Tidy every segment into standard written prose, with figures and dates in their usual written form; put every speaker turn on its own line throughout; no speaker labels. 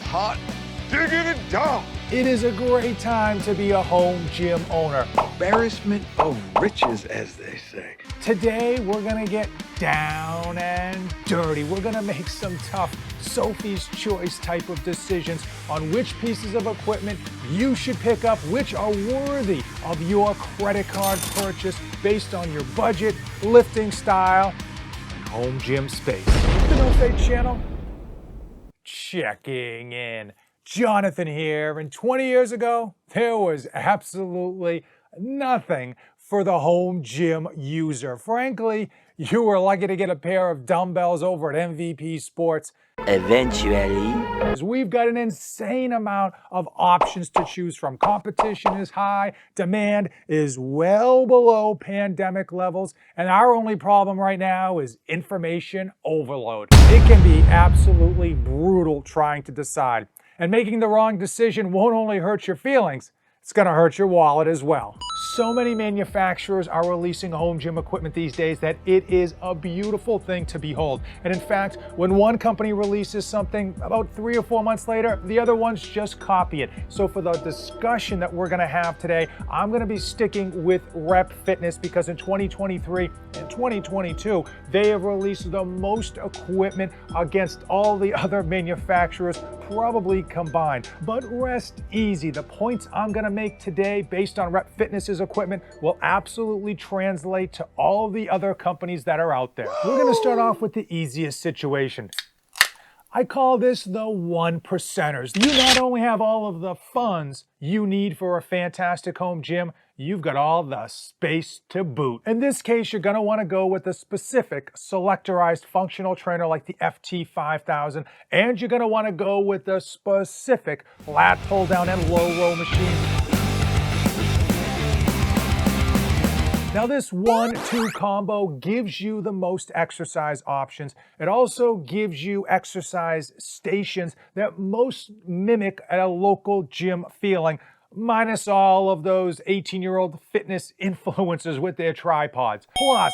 hot digging it down.
It is a great time to be a home gym owner.
Embarrassment of riches, as they say.
Today, we're gonna get down and dirty. We're gonna make some tough Sophie's Choice type of decisions on which pieces of equipment you should pick up, which are worthy of your credit card purchase based on your budget, lifting style, and home gym space. The No Fate channel, checking in. Jonathan here, and 20 years ago, there was absolutely nothing for the home gym user. Frankly, you were lucky to get a pair of dumbbells over at MVP Sports.
Eventually.
We've got an insane amount of options to choose from. Competition is high, demand is well below pandemic levels, and our only problem right now is information overload. It can be absolutely brutal trying to decide. And making the wrong decision won't only hurt your feelings, it's gonna hurt your wallet as well. So many manufacturers are releasing home gym equipment these days that it is a beautiful thing to behold. And in fact, when one company releases something, about 3 or 4 months later, the other ones just copy it. So for the discussion that we're gonna have today, I'm gonna be sticking with Rep Fitness because in 2023 and 2022, they have released the most equipment against all the other manufacturers probably combined. But rest easy, the points I'm gonna make today based on Rep Fitness's equipment will absolutely translate to all the other companies that are out there. We're gonna start off with the easiest situation. I call this the 1%ers. You not only have all of the funds you need for a fantastic home gym, you've got all the space to boot. In this case, you're gonna wanna go with a specific selectorized functional trainer like the FT-5000, and you're gonna wanna go with a specific lat pull down and low row machine. Now this 1-2 combo gives you the most exercise options. It also gives you exercise stations that most mimic a local gym feeling, minus all of those 18-year-old fitness influencers with their tripods. Plus,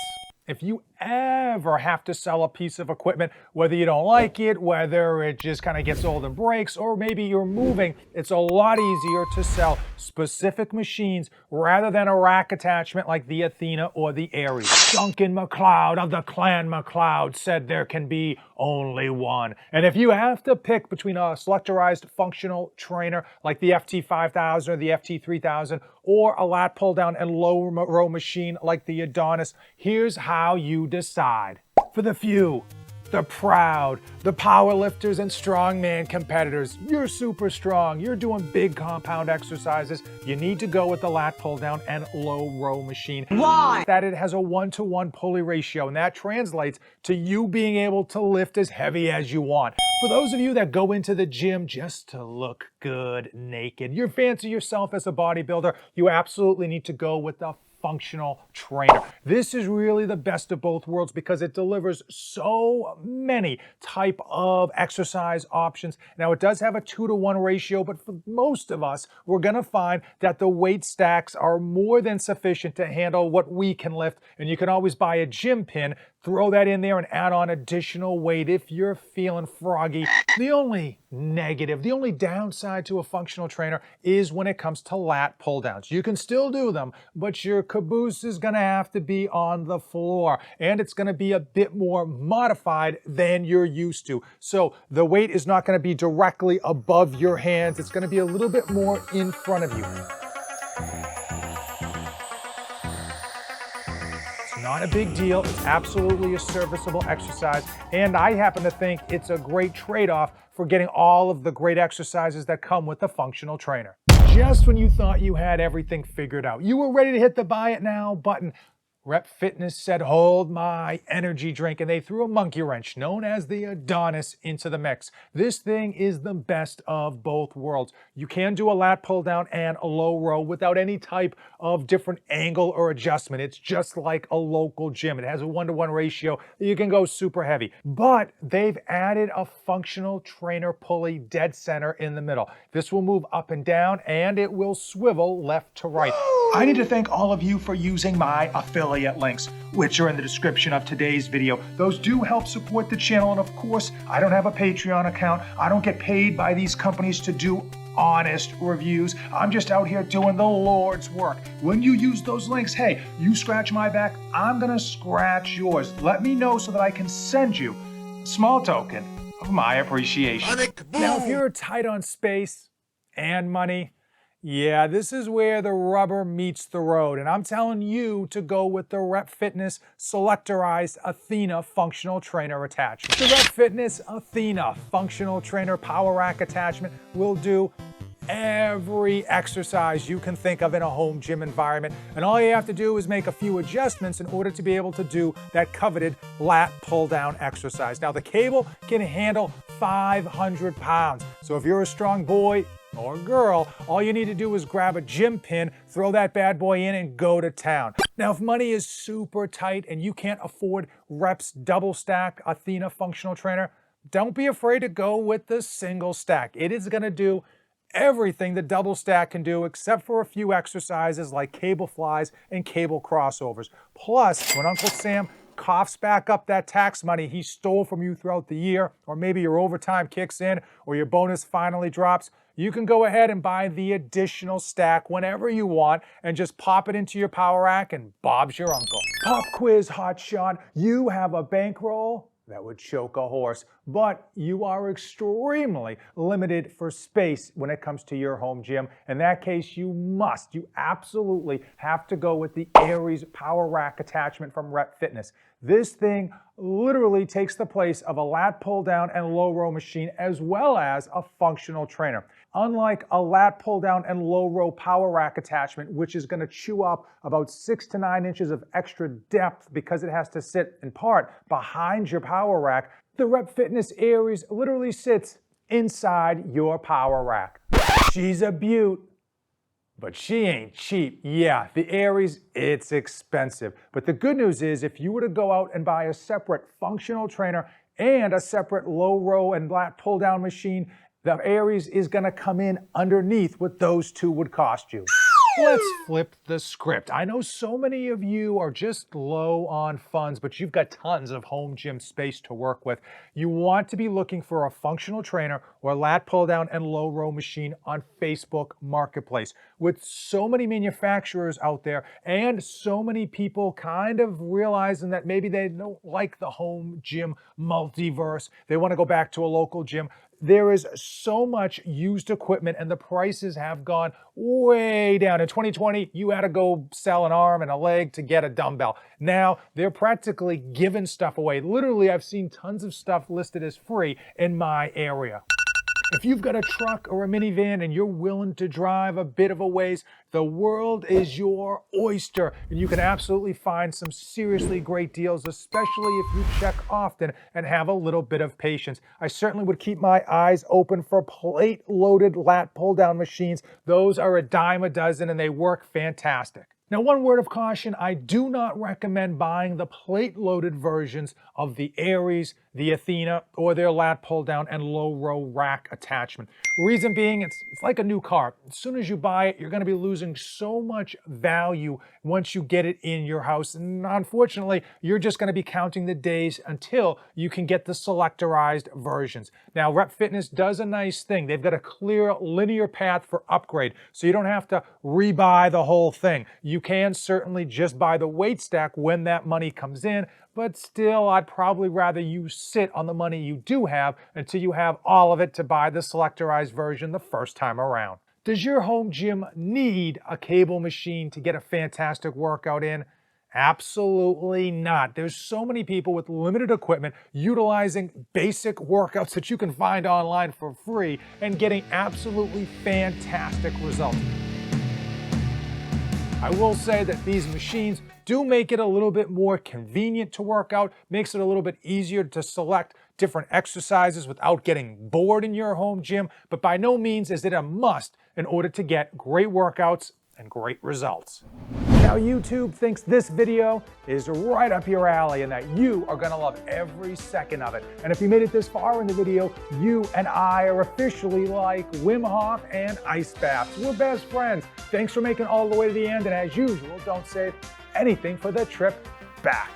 if you ever have to sell a piece of equipment, whether you don't like it, whether it just kind of gets old and breaks, or maybe you're moving, it's a lot easier to sell specific machines rather than a rack attachment like the Athena or the Aries. Duncan MacLeod of the Clan MacLeod said there can be only one. And if you have to pick between a selectorized functional trainer like the FT-5000 or the FT-3000 or a lat pull down and low row machine like the Adonis, here's how you decide. For the few, the proud, the powerlifters and strongman competitors, you're super strong, you're doing big compound exercises, you need to go with the lat pull down and low row machine.
Why?
That it has a 1-to-1 pulley ratio, and that translates to you being able to lift as heavy as you want. For those of you that go into the gym just to look good naked, you fancy yourself as a bodybuilder, you absolutely need to go with the functional trainer. This is really the best of both worlds because it delivers so many type of exercise options. Now it does have a 2-to-1 ratio, but for most of us, we're gonna find that the weight stacks are more than sufficient to handle what we can lift, and you can always buy a gym pin, throw that in there and add on additional weight if you're feeling froggy. The only negative, the only downside to a functional trainer is when it comes to lat pull downs. You can still do them, but your caboose is gonna have to be on the floor, and it's gonna be a bit more modified than you're used to. So the weight is not gonna be directly above your hands, it's gonna be a little bit more in front of you. Not a big deal, it's absolutely a serviceable exercise, and I happen to think it's a great trade-off for getting all of the great exercises that come with the functional trainer. Just when you thought you had everything figured out, you were ready to hit the buy it now button, Rep Fitness said, hold my energy drink, and they threw a monkey wrench known as the Adonis into the mix. This thing is the best of both worlds. You can do a lat pull down and a low row without any type of different angle or adjustment. It's just like a local gym. It has a 1-to-1 ratio. You can go super heavy, but they've added a functional trainer pulley dead center in the middle. This will move up and down, and it will swivel left to right. I need to thank all of you for using my affiliate links, which are in the description of today's video. Those do help support the channel, and of course, I don't have a Patreon account. I don't get paid by these companies to do honest reviews. I'm just out here doing the Lord's work. When you use those links, hey, you scratch my back, I'm gonna scratch yours. Let me know so that I can send you a small token of my appreciation. Now, if you're tight on space and money, yeah, this is where the rubber meets the road, and I'm telling you to go with the Rep Fitness Selectorized Athena Functional Trainer Attachment. The Rep Fitness Athena Functional Trainer Power Rack Attachment will do every exercise you can think of in a home gym environment, and all you have to do is make a few adjustments in order to be able to do that coveted lat pull down exercise. Now, the cable can handle 500 pounds, so if you're a strong boy or girl, all you need to do is grab a gym pin, throw that bad boy in, and go to town. Now, if money is super tight and you can't afford Rep's double stack Athena Functional Trainer, don't be afraid to go with the single stack. It is gonna do everything the double stack can do, except for a few exercises like cable flies and cable crossovers. Plus, when Uncle Sam coughs back up that tax money he stole from you throughout the year, or maybe your overtime kicks in, or your bonus finally drops, you can go ahead and buy the additional stack whenever you want and just pop it into your power rack and Bob's your uncle. Pop quiz, hotshot. You have a bankroll that would choke a horse, but you are extremely limited for space when it comes to your home gym. In that case, you absolutely have to go with the Aries Power Rack attachment from Rep Fitness. This thing literally takes the place of a lat pull down and low row machine, as well as a functional trainer. Unlike a lat pull down and low row power rack attachment, which is gonna chew up about 6 to 9 inches of extra depth because it has to sit in part behind your power rack, the Rep Fitness Aries literally sits inside your power rack. She's a beaut, but she ain't cheap. Yeah, the Aries, it's expensive. But the good news is, if you were to go out and buy a separate functional trainer and a separate low row and lat pull down machine, the Aries is gonna come in underneath what those two would cost you. Let's flip the script. I know so many of you are just low on funds, but you've got tons of home gym space to work with. You want to be looking for a functional trainer or lat pull down and low row machine on Facebook Marketplace. With so many manufacturers out there and so many people kind of realizing that maybe they don't like the home gym multiverse, they want to go back to a local gym. There is so much used equipment and the prices have gone way down. In 2020, you had to go sell an arm and a leg to get a dumbbell. Now, they're practically giving stuff away. Literally, I've seen tons of stuff listed as free in my area. If you've got a truck or a minivan and you're willing to drive a bit of a ways, the world is your oyster, and you can absolutely find some seriously great deals, especially if you check often and have a little bit of patience. I certainly would keep my eyes open for plate-loaded lat pull-down machines. Those are a dime a dozen and they work fantastic. Now, one word of caution, I do not recommend buying the plate-loaded versions of the Aries, the Athena, or their lat pull-down and low-row rack attachment. Reason being, it's like a new car. As soon as you buy it, you're gonna be losing so much value once you get it in your house. And unfortunately, you're just gonna be counting the days until you can get the selectorized versions. Now, Rep Fitness does a nice thing. They've got a clear linear path for upgrade, so you don't have to rebuy the whole thing. You can certainly just buy the weight stack when that money comes in, but still, I'd probably rather you sit on the money you do have until you have all of it to buy the selectorized version the first time around. Does your home gym need a cable machine to get a fantastic workout in? Absolutely not. There's so many people with limited equipment utilizing basic workouts that you can find online for free and getting absolutely fantastic results. I will say that these machines do make it a little bit more convenient to work out, makes it a little bit easier to select different exercises without getting bored in your home gym, but by no means is it a must in order to get great workouts and great results. Now, YouTube thinks this video is right up your alley and that you are gonna love every second of it. And if you made it this far in the video, you and I are officially like Wim Hof and ice baths. We're best friends. Thanks for making it all the way to the end, and as usual, don't save anything for the trip back.